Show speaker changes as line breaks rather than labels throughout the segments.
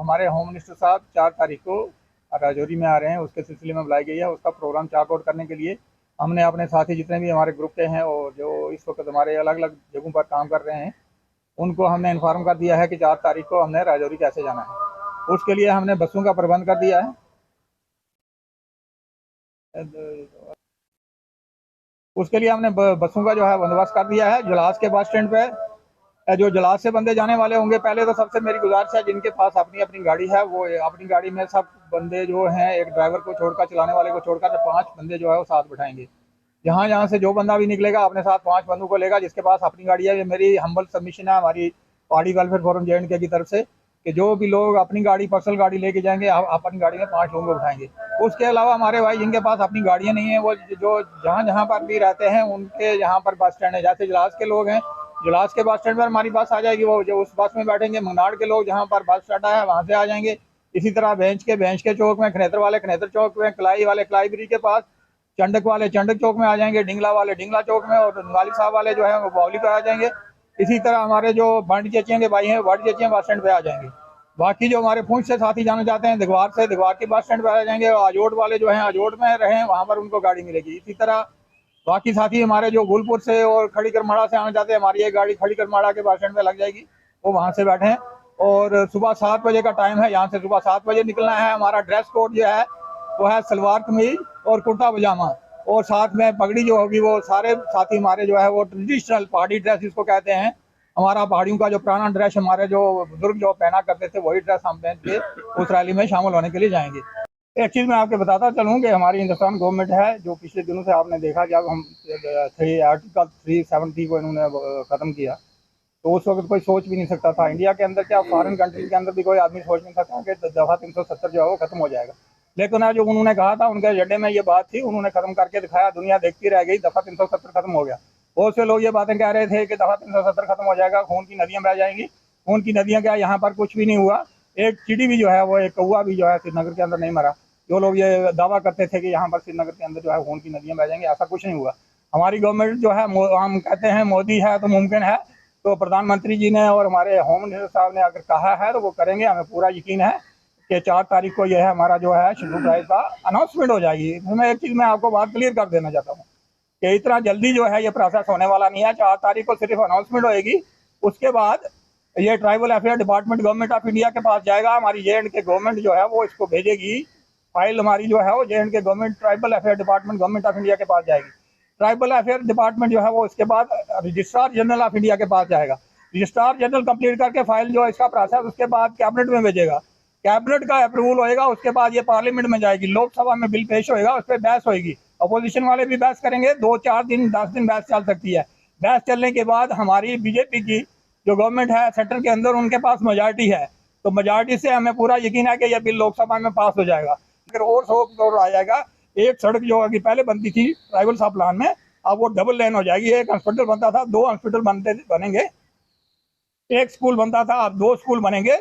हमारे home minister साहब 4 तारीख को राजौरी में आ रहे हैं, उसके सिलसिले में बुलाई गई है। उसका प्रोग्राम चार्ट आउट करने के लिए हमने अपने साथी जितने भी हमारे ग्रुप के हैं और जो इस वक्त हमारे अलग अलग जगहों पर काम कर रहे हैं, उनको हमने इन्फॉर्म कर दिया है कि 4 तारीख को हमने राजौरी कैसे जाना है। उसके लिए हमने बसों का प्रबंध कर दिया है। उसके लिए हमने बसों का जो है बंदोबस्त कर दिया है। जलास के बस स्टैंड पे जो जलास से बंदे जाने वाले होंगे, पहले तो सबसे मेरी गुजारिश है जिनके पास अपनी अपनी गाड़ी है वो अपनी गाड़ी में सब बंदे जो हैं, एक ड्राइवर को छोड़कर, चलाने वाले को छोड़कर 5 बंदे जो है वो साथ बिठाएंगे। जहाँ जहाँ से जो बंदा भी निकलेगा अपने साथ 5 बंदों को लेगा जिसके पास अपनी गाड़ी है। ये मेरी हम्बल सबमिशन है हमारी पहाड़ी वेलफेयर फोरम JNK की तरफ से कि जो भी लोग अपनी गाड़ी, पर्सनल गाड़ी लेके जाएंगे, अपनी गाड़ी में 5 लोगों को बिठाएंगे। उसके अलावा हमारे भाई जिनके पास अपनी गाड़ियाँ नहीं है, वो जो जहाँ जहाँ पर भी रहते हैं उनके यहाँ पर बस स्टैंड है। जैसे जलास के लोग हैं, जलास के बस स्टैंड पर हमारी बस आ जाएगी, वो जो उस बस में बैठेंगे। मंगनाड़ के लोग जहाँ पर बस स्टैंड है वहाँ से आ जाएंगे। इसी तरह बेंच के चौक में, खनेतर वाले खनेतर चौक में, कलाई वाले कलाई ब्रिज के पास, चंडक वाले चंडक चौक में आ जाएंगे, डिंगला वाले डिंगला चौक में, और गालिब साहब वाले जो है वो बावली पर आ जाएंगे। इसी तरह हमारे जो बंड चेचियाँ के भाई हैं, बंड चेचियाँ बस स्टैंड पे आ जाएंगे। बाकी जो हमारे पूंछ से साथी जाना चाहते हैं दिगवार से, दिगवार की बस स्टैंड पे आ जाएंगे। और आजोड़ वाले जो हैं आजोड़ में रहे वहाँ पर उनको गाड़ी मिलेगी। इसी तरह बाकी साथी हमारे जो गुलपुर से और खड़ी करमाड़ा से आना चाहते हैं, हमारी एक गाड़ी खड़ी करमाड़ा के बस स्टैंड पे लग जाएगी, वो वहाँ से बैठे हैं। और सुबह 7 बजे का टाइम है, यहाँ से सुबह 7 बजे निकलना है। हमारा ड्रेस कोड जो है वो है सलवार कमीज और कुर्ता पजामा, और साथ में पगड़ी जो होगी। वो सारे साथी हमारे जो है वो ट्रेडिशनल पहाड़ी ड्रेस जिसको कहते हैं, हमारा पहाड़ियों का जो पुराना ड्रेस हमारे जो बुजुर्ग जो पहना करते थे, वही ड्रेस हम पहन के उस रैली में शामिल होने के लिए जाएंगे। एक चीज़ मैं आपको बताता चलूँ कि हमारी हिंदुस्तान गवर्नमेंट है, जो पिछले दिनों से आपने देखा जब हम आर्टिकल 370 को इन्होंने ख़त्म किया, तो उस वक्त कोई सोच भी नहीं सकता था इंडिया के अंदर, क्या फॉरेन कंट्रीज के अंदर भी कोई आदमी सोच नहीं सकता कि दफ़ा 370 जो है वो खत्म हो जाएगा। लेकिन आज जो उन्होंने कहा था, उनके एजेंडे में ये बात थी, उन्होंने खत्म करके दिखाया। दुनिया देखती रह गई, दफ़ा 370 खत्म हो गया। बहुत से लोग ये बातें कह रहे थे कि दफ़ा 370 खत्म हो जाएगा, खून की नदियाँ बह जाएंगी। खून की नदियाँ क्या, यहाँ पर कुछ भी नहीं हुआ। एक चिड़ी भी जो है वो, एक कौवा भी जो है श्रीनगर के अंदर नहीं मरा। जो लोग ये दावा करते थे कि यहाँ पर श्रीनगर के अंदर जो है खून की नदियाँ बह जाएंगी, ऐसा कुछ नहीं हुआ। हमारी गवर्नमेंट जो है, हम कहते हैं मोदी है तो मुमकिन है, तो प्रधानमंत्री जी ने और हमारे होम मिनिस्टर साहब ने अगर कहा है तो वो करेंगे। हमें पूरा यकीन है कि 4 तारीख को यह है हमारा जो है शेड्यूल ट्राइब का अनाउंसमेंट हो जाएगी। इसमें एक चीज़ मैं आपको बात क्लियर कर देना चाहता हूँ कि इतना जल्दी जो है ये प्रोसेस होने वाला नहीं है। 4 तारीख को सिर्फ अनाउंसमेंट होएगी, उसके बाद ये tribal affair department government of India के पास जाएगा। हमारी JNK गवर्नमेंट जो है वो इसको भेजेगी। फाइल हमारी जो है वो JNK government tribal affair department government of India के पास जाएगी। ट्राइबल अफेयर डिपार्टमेंट जो है वो इसके बाद रजिस्ट्रार जनरल ऑफ इंडिया के पास जाएगा। रजिस्ट्रार जनरल कंप्लीट करके फाइल जो है इसका प्रोसेस उसके बाद कैबिनेट में भेजेगा। कैबिनेट का अप्रूवल होएगा, उसके बाद ये पार्लियामेंट में जाएगी, लोकसभा में बिल पेश होएगा, उस पर बहस होएगी। अपोजिशन वाले भी बहस करेंगे, 2-4 दिन 10 दिन बहस चल सकती है। बहस चलने के बाद हमारी बीजेपी की जो गवर्नमेंट है सेंटर के अंदर, उनके पास मेजॉरिटी है, तो मेजॉरिटी से हमें पूरा यकीन है कि यह बिल लोकसभा में पास हो जाएगा। फिर और आ जाएगा। एक सड़क जो अभी पहले बनती थी ट्राइबल सब प्लान में, अब वो डबल लेन हो जाएगी। एक हॉस्पिटल बनता था, 2 हॉस्पिटल बनेंगे। एक स्कूल बनता था, अब 2 स्कूल बनेंगे।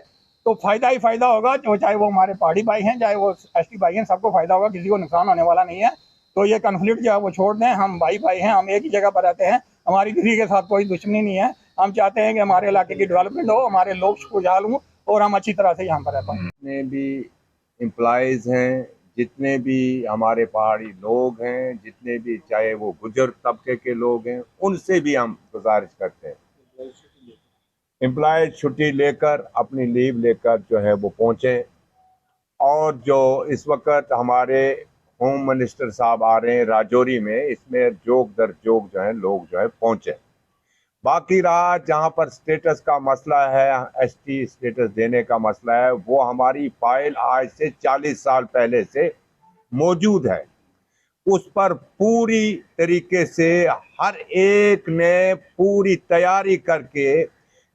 तो फायदा ही फायदा होगा, जो चाहे वो हमारे पहाड़ी भाई हैं, चाहे वो ST भाई हैं, सबको फायदा होगा, किसी को नुकसान होने वाला नहीं है। तो ये कन्फ्लिक्ट जो है वो छोड़ दें। हम भाई भाई हैं, हम एक ही जगह पर रहते हैं, हमारी किसी के साथ कोई दुश्मनी नहीं है। हम चाहते हैं कि हमारे इलाके की डेवलपमेंट हो, हमारे लोग खुशहाल हों और हम अच्छी तरह से यहाँ पर रह पाएँ।
जितने भी एम्प्लॉयज़ हैं, जितने भी हमारे पहाड़ी लोग हैं, जितने भी चाहे वो गुजर तबके के लोग हैं, उनसे भी हम गुजारिश करते हैं एम्प्लॉय छुट्टी लेकर, अपनी लीव लेकर जो है वो पहुँचें। और जो इस वक्त हमारे होम मिनिस्टर साहब आ रहे हैं राजौरी में, इसमें जोग दर जोग जो है लोग जो है पहुँचे। बाकी रहा जहाँ पर स्टेटस का मसला है, ST स्टेटस देने का मसला है, वो हमारी फाइल आज से 40 साल पहले से मौजूद है। उस पर पूरी तरीके से हर एक ने पूरी तैयारी करके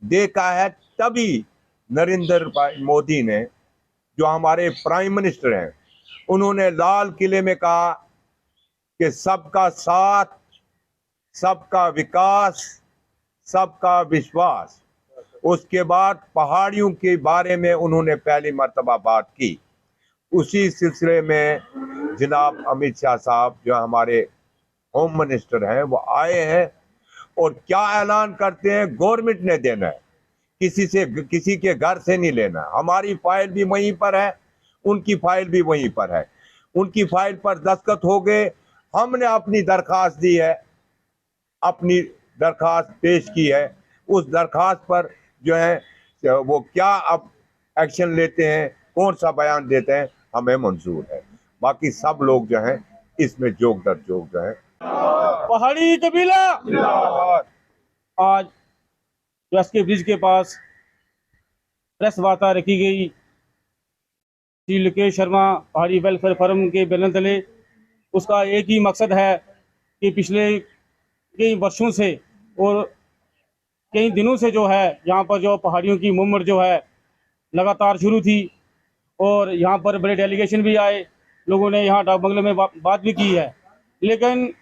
देखा है, तभी नरेंद्र भाई मोदी ने, जो हमारे प्राइम मिनिस्टर हैं, उन्होंने लाल किले में कहा कि सबका साथ, सबका विकास, सबका विश्वास। उसके बाद पहाड़ियों के बारे में उन्होंने पहली मर्तबा बात की। उसी सिलसिले में जनाब अमित शाह साहब जो हमारे होम मिनिस्टर हैं वो आए हैं और क्या ऐलान करते हैं, गवर्नमेंट ने देना है किसी के घर से नहीं लेना। हमारी फाइल भी वहीं पर है, उनकी फाइल भी वहीं पर है। उनकी फाइल पर दस्तखत हो गए, हमने अपनी दरखास्त दी है, अपनी दरखास्त पेश की है। उस दरखास्त पर जो है वो क्या अब एक्शन लेते हैं, कौन सा बयान देते हैं, हमें मंजूर है। बाकी सब लोग जो हैं इसमें जोग दर जोग जो है।
पहाड़ी कबीला आज एसके ब्रिज के पास प्रेस वार्ता रखी गई। श्री लोकेश शर्मा पहाड़ी वेलफेयर फोरम के बैनर तले। उसका एक ही मकसद है कि पिछले कई वर्षों से और कई दिनों से जो है यहाँ पर जो पहाड़ियों की मूवमेंट जो है लगातार शुरू थी और यहाँ पर बड़े डेलीगेशन भी आए, लोगों ने यहाँ डाक बंगले में बात भी की है। लेकिन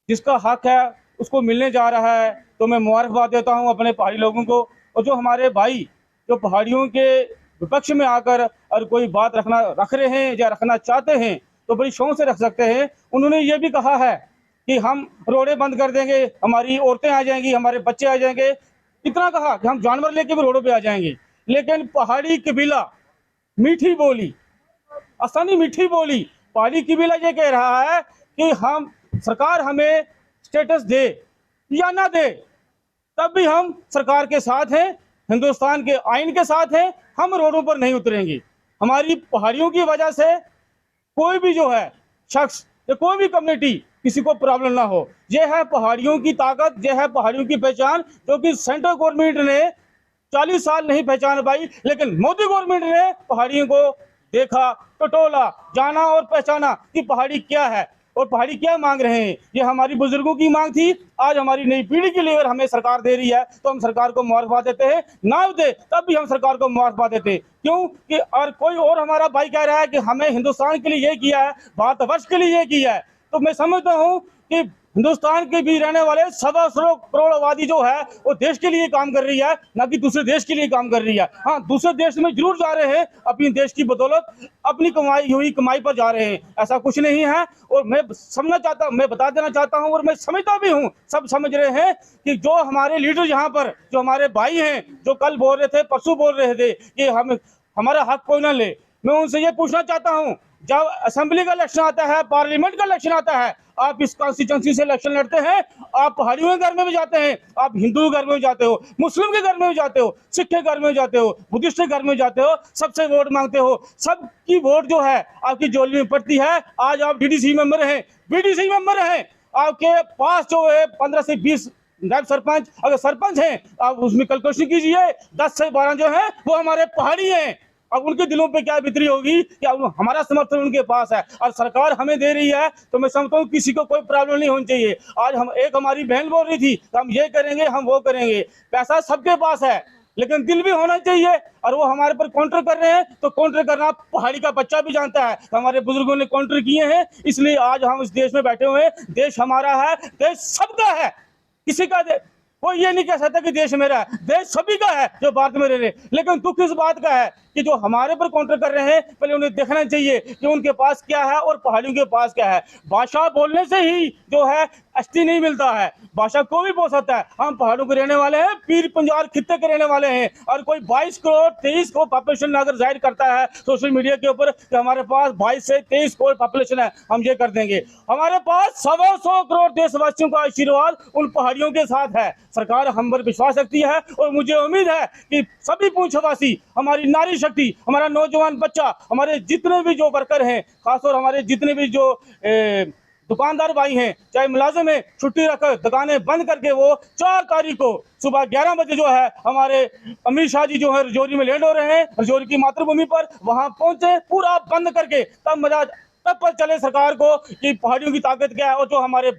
जिसका हक है उसको मिलने जा रहा है, तो मैं मुबारकबाद देता हूँ अपने पहाड़ी लोगों को। और जो हमारे भाई जो पहाड़ियों के विपक्ष में आकर और कोई बात रख रहे हैं या रखना चाहते हैं तो बड़ी शौक से रख सकते हैं। उन्होंने ये भी कहा है कि हम रोडें बंद कर देंगे, हमारी औरतें आ जाएंगी, हमारे बच्चे आ जाएंगे, इतना कहा कि हम जानवर लेके भी रोडों पे आ जाएंगे। लेकिन पहाड़ी कबीला मीठी बोली, आसानी मीठी बोली, पहाड़ी कबीला ये कह रहा है कि हम सरकार हमें स्टेटस दे या ना दे, तब भी हम सरकार के साथ हैं, हिंदुस्तान के आइन के साथ हैं, हम रोडों पर नहीं उतरेंगे। हमारी पहाड़ियों की वजह से कोई भी जो है शख्स या कोई भी कम्युनिटी किसी को प्रॉब्लम ना हो। यह है पहाड़ियों की ताकत, यह है पहाड़ियों की पहचान, जो कि सेंट्रल गवर्नमेंट ने 40 साल नहीं पहचान पाई, लेकिन मोदी गवर्नमेंट ने पहाड़ियों को देखा, टटोला, जाना और पहचाना कि पहाड़ी क्या है और पहाड़ी क्या मांग रहे हैं। ये हमारी बुजुर्गों की मांग थी, आज हमारी नई पीढ़ी के लिए अगर हमें सरकार दे रही है तो हम सरकार को मुबारकबाद देते हैं, ना दे तब भी हम सरकार को मुबारकबाद देते हैं। क्यों कि और कोई और हमारा भाई कह रहा है कि हमें हिंदुस्तान के लिए ये किया है, भारतवर्ष के लिए ये किया है, तो मैं समझता हूँ कि हिंदुस्तान के भी रहने वाले 125 करोड़ आबादी जो है वो देश के लिए काम कर रही है, ना कि दूसरे देश के लिए काम कर रही है। हाँ, दूसरे देश में जरूर जा रहे हैं, अपनी देश की बदौलत अपनी कमाई हुई कमाई पर जा रहे हैं, ऐसा कुछ नहीं है। और मैं बता देना चाहता हूँ और मैं समझता भी हूँ, सब समझ रहे हैं कि जो हमारे लीडर यहाँ पर, जो हमारे भाई हैं, जो कल बोल रहे थे, परसों बोल रहे थे कि हमारा हक कोई ना ले, मैं उनसे ये पूछना चाहता हूँ, जब असेंबली का इलेक्शन आता है, पार्लियामेंट का इलेक्शन आता है, आप इस कॉन्स्टिट्यूंसी से इलेक्शन लड़ते हैं, आप पहाड़ियों के घर में भी जाते हैं, आप हिंदू घर में भी जाते हो, मुस्लिम के घर में भी जाते हो, सिख के घर में जाते हो, बुद्धिस्ट के घर में जाते हो, सबसे वोट मांगते हो, सबकी वोट जो है आपकी झोली में पड़ती है। आज आप डीडीसी मेंबर हैं, बीडीसी मेंबर हैं, आपके पास जो है 15 से 20 नायब सरपंच, अगर सरपंच हैं आप उसमें कैलकुलेशन कीजिए, 10 से 12 जो है वो हमारे पहाड़ी हैं। अब उनके दिलों पे क्या बितरी होगी कि हमारा समर्थन उनके पास है और सरकार हमें दे रही है, तो मैं समझता हूँ किसी को कोई प्रॉब्लम नहीं होनी चाहिए। आज हमारी बहन बोल रही थी हम ये करेंगे, हम वो करेंगे, पैसा सबके पास है लेकिन दिल भी होना चाहिए। और वो हमारे पर काउंटर कर रहे हैं, तो काउंटर करना पहाड़ी का बच्चा भी जानता है, तो हमारे बुजुर्गों ने काउंटर किए हैं, इसलिए आज हम इस देश में बैठे हुए हैं। देश हमारा है, देश सबका है, किसी का कोई ये नहीं कह सकता कि देश मेरा है, देश सभी का है जो भारत में रह रहे। लेकिन दुख इस बात का है कि जो हमारे पर काउंटर कर रहे हैं, पहले उन्हें देखना चाहिए कि उनके पास क्या है और पहाड़ियों के पास क्या है। भाषा बोलने से ही जो है अस्थि नहीं मिलता है, भाषा को भी बोल सकता है। हम पहाड़ों के रहने वाले हैं, पीर पंजाल खित्ते के रहने वाले हैं, और कोई 22 करोड़ 23 करोड़ पॉपुलेशन अगर जाहिर करता है सोशल मीडिया के ऊपर कि हमारे पास 22 से 23 करोड़ पॉपुलेशन है, हम ये कर देंगे। हमारे पास 125 करोड़ देशवासियों का आशीर्वाद उन पहाड़ियों के साथ है। सरकार हम पर विश्वास रखती है और मुझे उम्मीद है कि सभी पूंछवासी, हमारी नारी शक्ति, हमारा नौजवान बच्चा, हमारे जितने भी जो वर्कर हैं, खासतौर हमारे जितने भी जो दुकानदार भाई हैं, चाहे मुलाजिम है, छुट्टी रखकर दुकानें बंद करके वो 4 तारीख को सुबह 11 बजे जो है हमारे अमित शाह जी जो है रजौरी में लैंड हो रहे हैं, रजौरी की मातृभूमि पर, वहां पहुंचे, पूरा बंद करके तब पर चले सरकार को कि पहाड़ियों की ताकत क्या है। और जो हमारे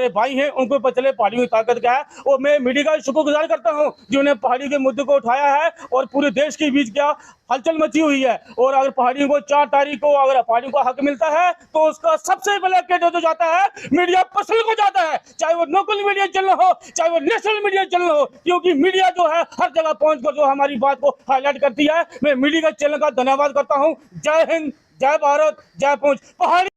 भाई हैं उनको पता चले पहाड़ियों की ताकत क्या है। और मैं मीडिया का शुक्रगुजार करता हूं जिन्होंने पहाड़ी के मुद्दे को उठाया है और पूरे देश के बीच क्या हलचल मची हुई है। और अगर पहाड़ियों को 4 तारीख को अगर पहाड़ियों को हक मिलता है तो उसका सबसे पहले क्रेडिट जो जाता है मीडिया पर्सन को जाता है, चाहे वो लोकल मीडिया चैनल हो, चाहे वो नेशनल मीडिया चैनल हो, क्योंकि मीडिया जो है हर जगह पहुंचकर जो हमारी बात को हाईलाइट करती है। मैं मीडिया चैनल का धन्यवाद करता हूँ। जय हिंद, जय भारत, जय पूंछ पहाड़ी।